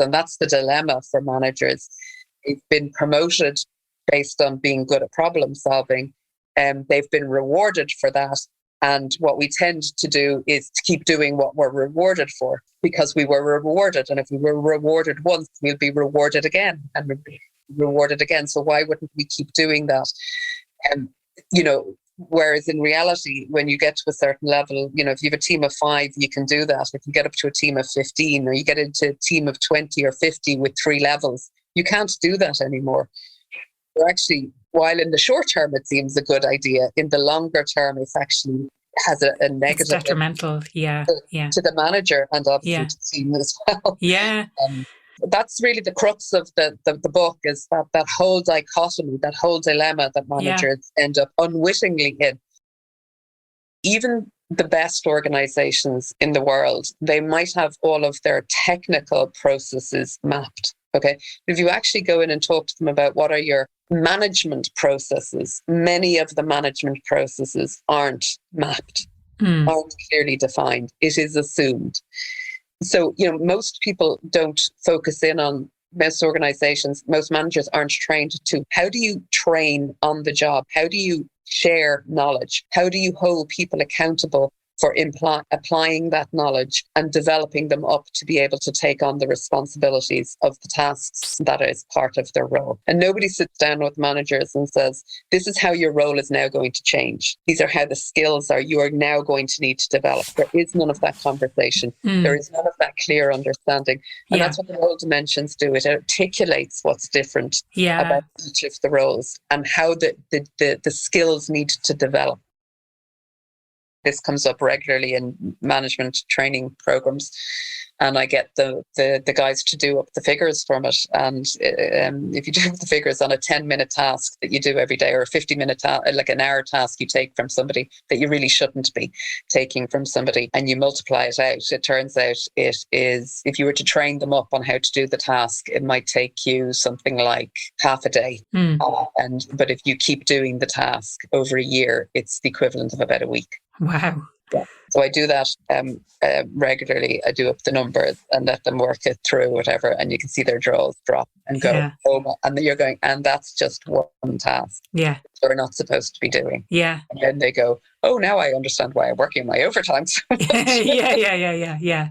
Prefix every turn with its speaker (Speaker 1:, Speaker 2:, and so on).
Speaker 1: And that's the dilemma for managers. They've been promoted based on being good at problem solving, and they've been rewarded for that. And what we tend to do is to keep doing what we're rewarded for, because we were rewarded. And if we were rewarded once, we'll be rewarded again and rewarded again. So why wouldn't we keep doing that? Whereas in reality, when you get to a certain level, if you have a team of 5, you can do that. If you get up to a team of 15, or you get into a team of 20 or 50 with 3 levels, you can't do that anymore. Or actually, while in the short term it seems a good idea, in the longer term it actually has a negative,
Speaker 2: it's detrimental,
Speaker 1: to the manager and obviously to the team as well.
Speaker 2: Yeah.
Speaker 1: That's really the crux of the book, is that whole dichotomy, that whole dilemma that managers end up unwittingly in. Even the best organizations in the world, they might have all of their technical processes mapped. Okay. If you actually go in and talk to them about what are your management processes, many of the management processes aren't mapped, aren't clearly defined. It is assumed. So, most people don't focus in on, most organizations, most managers aren't trained to, how do you train on the job? How do you share knowledge? How do you hold people accountable for applying that knowledge and developing them up to be able to take on the responsibilities of the tasks that is part of their role? And nobody sits down with managers and says, this is how your role is now going to change. These are how the skills are you are now going to need to develop. There is none of that conversation. There is none of that clear understanding. And that's what the role dimensions do. It articulates what's different about each of the roles and how the skills need to develop. This comes up regularly in management training programs, and I get the guys to do up the figures from it. And if you do up the figures on a 10-minute task that you do every day, or a 50-minute like an hour task you take from somebody that you really shouldn't be taking from somebody, and you multiply it out, it turns out it is, if you were to train them up on how to do the task, it might take you something like half a day. But if you keep doing the task over a year, it's the equivalent of about a week.
Speaker 2: Wow.
Speaker 1: Yeah. So I do that regularly. I do up the numbers and let them work it through, whatever, and you can see their jaws drop and go, oh, and then you're going, and that's just one task.
Speaker 2: Yeah.
Speaker 1: They're not supposed to be doing.
Speaker 2: Yeah.
Speaker 1: And then they go, oh, now I understand why I'm working my overtime so much.
Speaker 2: Yeah.